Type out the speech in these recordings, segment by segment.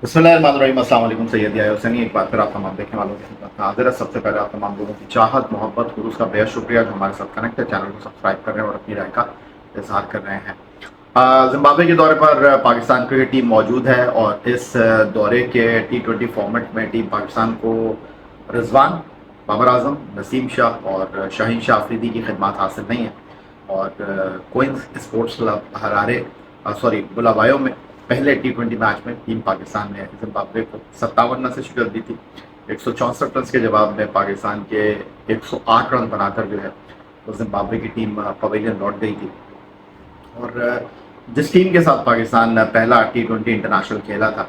बिस्मिल्लाहिर्रहमानिर्रहीम, अस्सलाम वालेकुम। सैयद याह्या हुसैनी एक बार फिर आप तमाम देखने वालों की खिदमत में हाजिर है। सबसे पहले आप तमाम लोगों की चाहत, मोहब्बत, खुलूस का बेहद शुक्रिया जो हमारे साथ कनेक्ट है, चैनल को सब्सक्राइब कर रहे हैं और अपनी राय का इजहार कर रहे हैं। जिम्बाब्वे के दौरे पर पाकिस्तान क्रिकेट टीम मौजूद है और इस दौरे के T20 फॉर्मेट में टीम पाकिस्तान को रिजवान, बाबर आजम, नसीम शाह और शाहीन शाह अफरीदी की खिदमत हासिल नहीं है। और Queens Sports Club Harare Bulawayo में पहले T20 मैच में टीम पाकिस्तान ने जिम्बाब्वे को 57 रन से शिकस्त दी थी। 164 रन के जवाब में पाकिस्तान के 108 रन बनाकर जो है वो जिम्बाब्वे की टीम पवेलियन लौट गई थी। और जिस टीम के साथ पाकिस्तान पहला T20 इंटरनेशनल खेला था,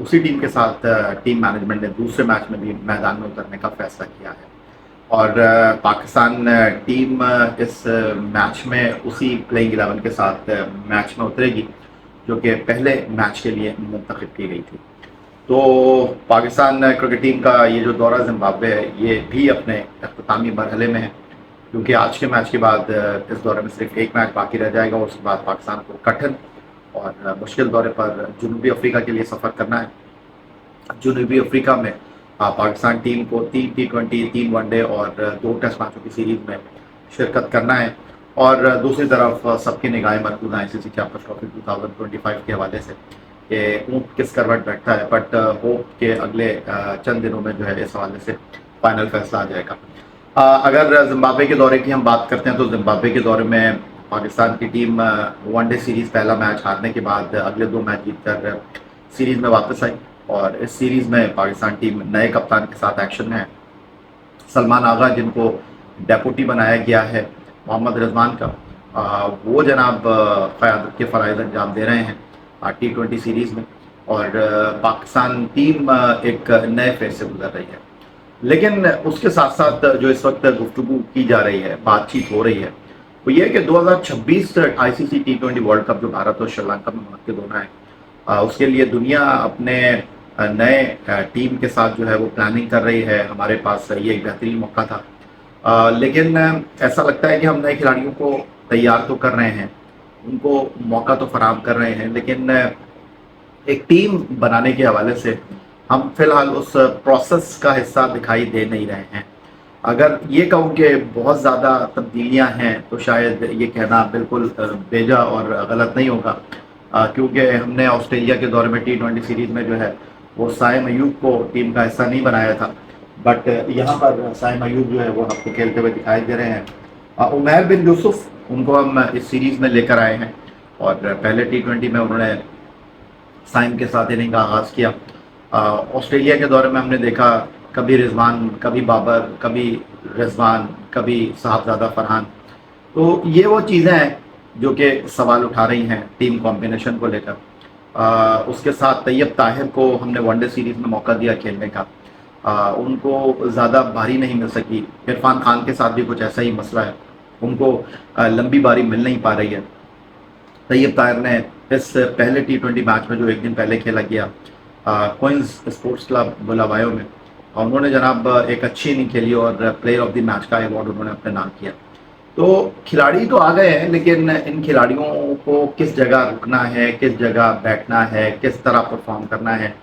उसी टीम के साथ टीम मैनेजमेंट ने दूसरे मैच में भी मैदान में उतरने का फैसला किया है। और पाकिस्तान टीम इस मैच में उसी प्लेइंग 11 के साथ मैच में उतरेगी जो कि पहले मैच के लिए मुंतखब की गई थी। तो पाकिस्तान क्रिकेट टीम का ये जो दौरा जिम्बाब्वे है ये भी अपने अख्तामी मरहले में है, क्योंकि आज के मैच के बाद इस दौरे में सिर्फ एक मैच बाकी रह जाएगा और उसके बाद पाकिस्तान को कठिन और मुश्किल दौरे पर जनूबी अफ्रीका के लिए सफ़र करना है। जनूबी अफ्रीका में पाकिस्तान टीम को 3 T20, 3 वनडे और 2 टेस्ट मैचों की सीरीज में शिरकत करना है। और दूसरी तरफ सबकी निगाहें मरकूज हैं ICC चैंपियंस ट्रॉफी 2025 के हवाले से कि ऊँट किस करवट बैठता है। बट होप के अगले चंद दिनों में जो है इस हवाले से फाइनल फैसला आ जाएगा। अगर जिम्बाब्वे के दौरे की हम बात करते हैं तो जिम्बाब्वे के दौरे में पाकिस्तान की टीम वनडे सीरीज़ पहला मैच हारने के बाद अगले 2 मैच जीतकर सीरीज़ में वापस आई। और इस सीरीज़ में पाकिस्तान टीम नए कप्तान के साथ एक्शन में है। सलमान आगा जिनको डेपुटी बनाया गया है मोहम्मद रिजवान का, वो जनाब क़यादत के फ़राइज़ अंजाम दे रहे हैं T20 सीरीज़ में। और पाकिस्तान टीम एक नए फेज़ से गुजर रही है। लेकिन उसके साथ साथ जो इस वक्त गुफ्तगू की जा रही है, बातचीत हो रही है, वो ये है कि 2026 ICC T20 वर्ल्ड कप जो भारत और श्रीलंका में मुनक्किद होना है, उसके लिए दुनिया अपने नए टीम के साथ जो है वो प्लानिंग कर रही है। हमारे पास ये एक बेहतरीन मौका था। लेकिन ऐसा लगता है कि हम नए खिलाड़ियों को तैयार तो कर रहे हैं, उनको मौका तो फराहम कर रहे हैं, लेकिन एक टीम बनाने के हवाले से हम फिलहाल उस प्रोसेस का हिस्सा दिखाई दे नहीं रहे हैं। अगर ये कहूँ कि बहुत ज़्यादा तब्दीलियाँ हैं तो शायद ये कहना बिल्कुल बेजा और गलत नहीं होगा, क्योंकि हमने ऑस्ट्रेलिया के दौरे में T20 सीरीज़ में जो है वो साइम अयूब को टीम का हिस्सा नहीं बनाया था। बट यहाँ पर साइम अयूब जो है वो हमको खेलते हुए दिखाई दे रहे हैं। उमैर बिन यूसुफ उनको हम इस सीरीज़ में लेकर आए हैं और पहले T20 में उन्होंने साइम के साथ इनिंग का आगाज़ किया। ऑस्ट्रेलिया के दौरे में हमने देखा कभी रिजवान, कभी बाबर, कभी रिजवान, कभी साहबजादा फरहान। तो ये वो चीज़ें हैं जो कि सवाल उठा रही हैं टीम कॉम्बिनेशन को लेकर। उसके साथ तैयब ताहिर को हमने वनडे सीरीज़ में मौका दिया खेलने का, उनको ज़्यादा बारी नहीं मिल सकी। इरफान खान के साथ भी कुछ ऐसा ही मसला है, उनको लंबी बारी मिल नहीं पा रही है। तैयब ताहिर ने इस पहले T20 मैच में जो एक दिन पहले खेला गया क्वींस स्पोर्ट्स क्लब बुलावायो में, उन्होंने जनाब एक अच्छी इनिंग खेली और प्लेयर ऑफ द मैच का अवार्ड उन्होंने अपने नाम किया। तो खिलाड़ी तो आ गए हैं, लेकिन इन खिलाड़ियों को किस जगह रुकना है, किस जगह बैठना है, किस तरह परफॉर्म करना है,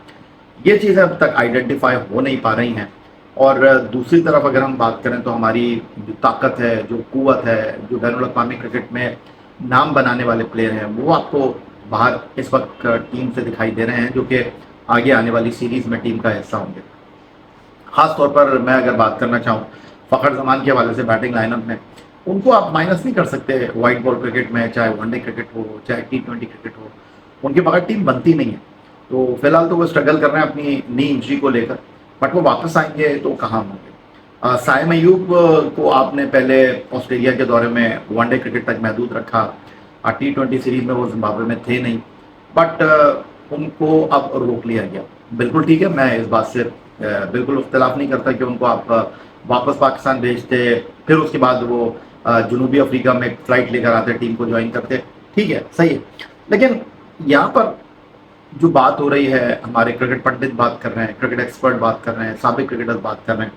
ये चीज़ें अब तक आइडेंटिफाई हो नहीं पा रही हैं। और दूसरी तरफ अगर हम बात करें तो हमारी जो ताकत है, जो क़ुव्वत है, जो बैनुल-अक़वामी क्रिकेट में नाम बनाने वाले प्लेयर हैं, वो आपको बाहर इस वक्त टीम से दिखाई दे रहे हैं, जो कि आगे आने वाली सीरीज़ में टीम का हिस्सा होंगे। ख़ास तौर पर मैं अगर बात करना चाहूँ फ़खर जमान के हवाले से बैटिंग लाइनअप में, उनको आप माइनस नहीं कर सकते वाइट बॉल क्रिकेट में, चाहे वनडे क्रिकेट हो, चाहे T20 क्रिकेट हो, उनके बगैर टीम बनती नहीं है। तो फिलहाल तो वो स्ट्रगल कर रहे हैं अपनी नी इंजरी को लेकर, बट वो वापस आएंगे तो कहाँ होंगे। साइम अयूब को आपने पहले ऑस्ट्रेलिया के दौरे में वनडे क्रिकेट तक महदूद रखा, T20 सीरीज़ में वो जिम्बाब्वे में थे नहीं, बट उनको अब रोक लिया गया। बिल्कुल ठीक है, मैं इस बात से बिल्कुल इख्तिलाफ नहीं करता कि उनको आप वापस पाकिस्तान भेजते, फिर उसके बाद वो जनूबी अफ्रीका में फ़्लाइट लेकर आते, टीम को ज्वाइन करते, ठीक है, सही है। लेकिन यहाँ पर जो बात हो रही है, हमारे क्रिकेट पंडित बात कर रहे हैं, क्रिकेट एक्सपर्ट बात कर रहे हैं, साबिक क्रिकेटर्स बात कर रहे हैं,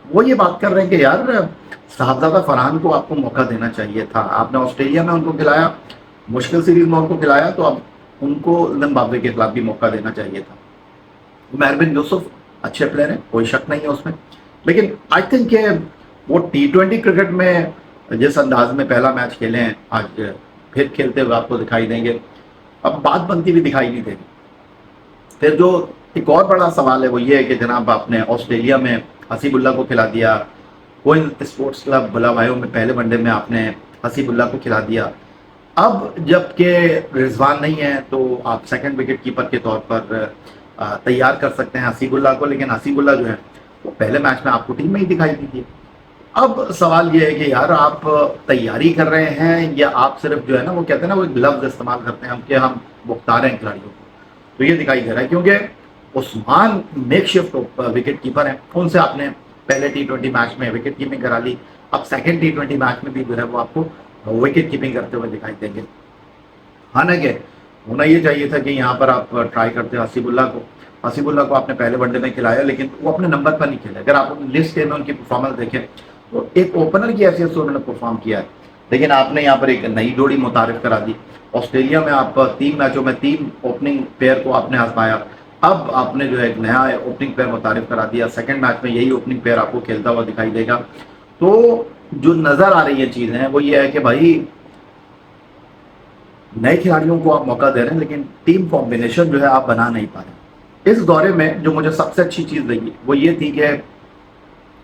वो ये बात कर रहे हैं कि यार साहबजादा फरहान को आपको मौका देना चाहिए था। आपने ऑस्ट्रेलिया में उनको खिलाया, मुश्किल सीरीज़ में उनको खिलाया, तो अब उनको जिम्बाब्वे के खिलाफ भी मौका देना चाहिए था। उमर बिन यूसुफ अच्छे प्लेयर हैं, कोई शक नहीं है उसमें, लेकिन आई थिंक कि वो T20 क्रिकेट में जिस अंदाज में पहला मैच खेले हैं, आज फिर खेलते हुए आपको दिखाई देंगे। अब बात बनती हुई दिखाई नहीं देगी। फिर जो एक और बड़ा सवाल है वो ये है कि जनाब आपने ऑस्ट्रेलिया में हसीबुल्ला को खिला दिया, क्वीन स्पोर्ट्स क्लब बुलावायों में पहले वनडे में आपने हसीबुल्ला को खिला दिया। अब जबकि रिजवान नहीं है तो आप सेकंड विकेट कीपर के तौर पर तैयार कर सकते हैं हसीबुल्ला को, लेकिन हसीबुल्ला जो है वो पहले मैच में आपको टीम में ही दिखाई दी थी। अब सवाल ये है कि यार आप तैयारी कर रहे हैं या आप सिर्फ जो है ना वो कहते हैं ना वो ग्लव्स इस्तेमाल करते हैं हम कि हम मुख्ता रहे हैं खिलाड़ियों को, तो ये दिखाई दे रहा है क्योंकि उस्मान मेकशिफ्ट विकेट कीपर हैं, उनसे आपने पहले T20 मैच में विकेट कीपिंग करा ली, अब सेकेंड T20 मैच में भी जो है वो आपको विकेट कीपिंग करते हुए दिखाई देंगे। हालांकि होना ये चाहिए था कि यहाँ पर आप ट्राई करते हसीबुल्ला को आपने पहले वनडे में खिलाया लेकिन वो अपने नंबर पर नहीं खेला। अगर आप लिस्ट में उनकी परफॉर्मेंस देखें तो एक ओपनर की हैसियत से उन्होंने परफॉर्म किया है, लेकिन आपने यहाँ पर एक नई जोड़ी मुतारिफ करा दी। ऑस्ट्रेलिया में आप 3 मैचों में 3 ओपनिंग पेयर को आपने आजमाया, अब आपने जो है एक नया ओपनिंग पेयर मुतारिफ करा दिया, सेकंड मैच में यही ओपनिंग पेयर आपको खेलता हुआ दिखाई देगा। तो जो नजर आ रही है चीजें वो ये है कि भाई नए खिलाड़ियों को आप मौका दे रहे हैं लेकिन टीम कॉम्बिनेशन जो है आप बना नहीं पा रहे। इस दौरे में जो मुझे सबसे अच्छी चीज लगी वो ये थी कि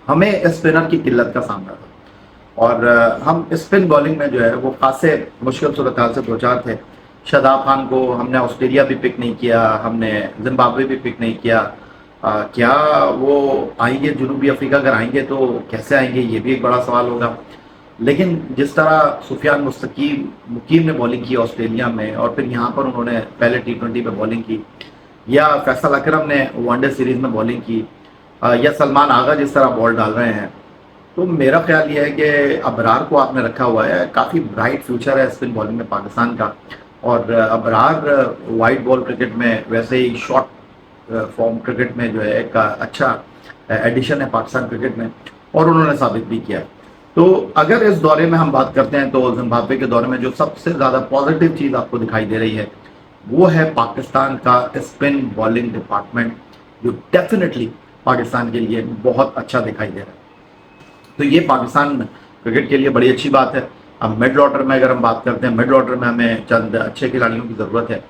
हमें स्पिनर की किल्लत का सामना था और हम स्पिन बॉलिंग में जो है वो खासे मुश्किल सूरत हाल से दो चार थे। शादाब खान को हमने ऑस्ट्रेलिया भी पिक नहीं किया, हमने जिम्बाब्वे भी पिक नहीं किया। क्या वो आएंगे जनूबी अफ्रीका? अगर आएंगे तो कैसे आएंगे ये भी एक बड़ा सवाल होगा। लेकिन जिस तरह सुफियान मुकीम ने बॉलिंग की ऑस्ट्रेलिया में और फिर यहाँ पर उन्होंने पहले T20 में बॉलिंग की, या फैसल अकरम ने वनडे सीरीज में बॉलिंग की, या सलमान आगा जिस तरह बॉल डाल रहे हैं, तो मेरा ख्याल ये है कि अबरार को आपने रखा हुआ है। काफ़ी ब्राइट फ्यूचर है स्पिन बॉलिंग में पाकिस्तान का, और अबरार वाइट बॉल क्रिकेट में वैसे ही शॉर्ट फॉर्म क्रिकेट में जो है एक अच्छा एडिशन है पाकिस्तान क्रिकेट में, और उन्होंने साबित भी किया। तो अगर इस दौरे में हम बात करते हैं तो जिम्बाब्वे के दौरे में जो सबसे ज़्यादा पॉजिटिव चीज़ आपको दिखाई दे रही है वो है पाकिस्तान का स्पिन बॉलिंग डिपार्टमेंट, जो डेफिनेटली पाकिस्तान के लिए बहुत अच्छा दिखाई दे रहा है। तो ये पाकिस्तान क्रिकेट के लिए बड़ी अच्छी बात है। अब मिड ऑर्डर में अगर हम बात करते हैं, मिड ऑर्डर में हमें चंद अच्छे खिलाड़ियों की ज़रूरत है।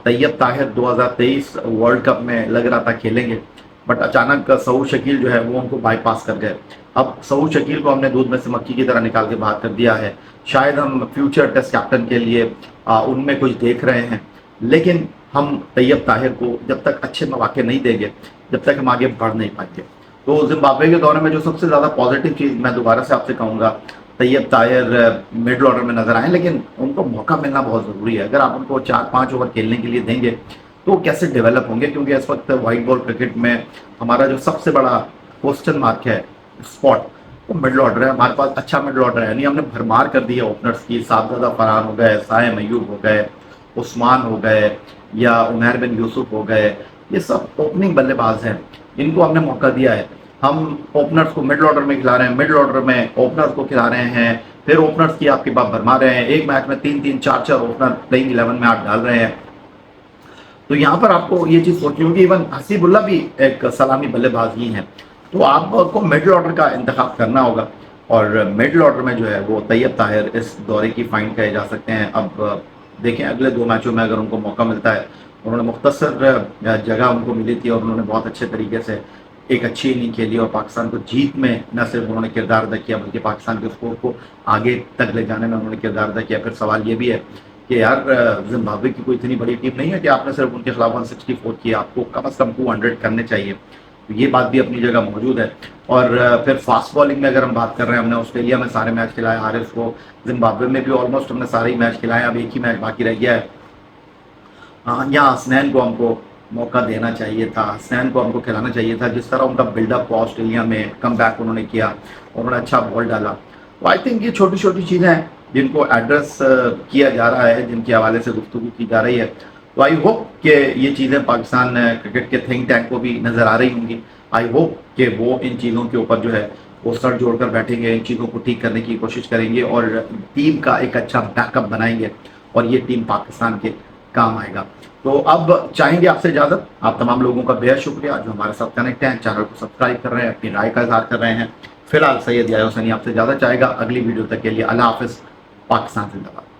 तैयब ताहिर 2023 वर्ल्ड कप में लग रहा था खेलेंगे, बट अचानक सऊद शकील जो है वो उनको बाईपास कर गए। अब सऊद शकील को हमने दूध में से मक्खी की तरह निकाल के बाहर कर दिया है। शायद हम फ्यूचर टेस्ट कैप्टन के लिए उनमें कुछ देख रहे हैं, लेकिन हम तैयब ताहिर को जब तक अच्छे मौके नहीं देंगे, जब तक हम आगे बढ़ नहीं पाएंगे। तो जिम्बाब्वे के दौरे में जो सबसे ज़्यादा पॉजिटिव चीज़ मैं दोबारा से आपसे कहूँगा, तैयब ताहिर मिड ऑर्डर में नजर आए, लेकिन उनको मौका मिलना बहुत ज़रूरी है। अगर आप उनको 4-5 ओवर खेलने के लिए देंगे तो कैसे डेवलप होंगे, क्योंकि इस वक्त वाइट बॉल क्रिकेट में हमारा जो सबसे बड़ा क्वेश्चन मार्क है स्पॉट, वो मिडल ऑर्डर है। हमारे पास अच्छा मिडल ऑर्डर है नहीं, हमने भरमार कर दी है ओपनर्स की। साहबजादा फरहान हो गए, साइम अयूब हो गए, उस्मान हो गए, या उमर बिन यूसुफ हो गए, ये सब ओपनिंग बल्लेबाज हैं, इनको हमने मौका दिया है। हम ओपनर्स को मिडल ऑर्डर में खिला रहे हैं, मिडल ऑर्डर में ओपनर्स को खिला रहे हैं, फिर ओपनर्स की आपके पास भरमा रहे हैं। एक मैच में 3-3, 4-4 ओपनर प्लेइंग 11 में आप डाल रहे हैं। तो यहाँ पर आपको ये चीज़ सोचनी होगी, इवन हसीबुल्ला भी एक सलामी बल्लेबाज ही हैं, तो आपको मिडल ऑर्डर का इंतखाब करना होगा। और मिडल ऑर्डर में जो है वो तैयब ताहिर इस दौरे की फाइंड कहे जा सकते हैं। अब देखें अगले 2 मैचों में अगर उनको मौका मिलता है, उन्होंने मुख्तसर जगह उनको मिली थी और उन्होंने बहुत अच्छे तरीके से एक अच्छी इनिंग खेली और पाकिस्तान को जीत में न सिर्फ उन्होंने किरदार अदा किया बल्कि पाकिस्तान के स्कोर को आगे तक ले जाने में उन्होंने किरदार अदा किया। फिर सवाल ये भी है कि यार जिम्बाब्वे की कोई इतनी बड़ी टीम नहीं है कि आपने सिर्फ उनके खिलाफ 164 किया, आपको कम से कम 200 करने चाहिए। तो ये बात भी अपनी जगह मौजूद है। और फिर फास्ट बॉलिंग में अगर हम बात कर रहे हैं, हमने ऑस्ट्रेलिया में सारे मैच खिलाए हारिस को, जिम्बाब्वे में भी ऑलमोस्ट हमने सारे ही मैच खिलाए, अब एक ही मैच बाकी रह गया है। यहाँ हसनैन को हमको मौका देना चाहिए था, हसनैन को हमको खिलाना चाहिए था। जिस तरह उनका बिल्डअप हुआ ऑस्ट्रेलिया में, कम बैक उन्होंने किया, उन्होंने अच्छा बॉल डाला। तो आई थिंक ये छोटी छोटी चीज़ें हैं जिनको एड्रेस किया जा रहा है, जिनके हवाले से गुफ्तगू की जा रही है। तो आई होप कि ये चीज़ें पाकिस्तान क्रिकेट के थिंक टैंक को भी नज़र आ रही होंगी। आई होप कि वो इन चीज़ों के ऊपर जो है वो सर जोड़कर बैठेंगे, इन चीज़ों को ठीक करने की कोशिश करेंगे और टीम का एक अच्छा बैकअप बनाएंगे, और ये टीम पाकिस्तान के काम आएगा। तो अब चाहेंगे आपसे इजाज़त। आप तमाम लोगों का बेहद शुक्रिया जो हमारे साथ कनेक्ट हैं, चैनल को सब्सक्राइब कर रहे हैं, अपनी राय का इज़हार कर रहे हैं। फिलहाल सैयद याह्या हुसैनी आपसे इजाज़त चाहेगा। अगली वीडियो तक के लिए अल्लाह हाफ़िज़। पाकिस्तान ज़िंदाबाद।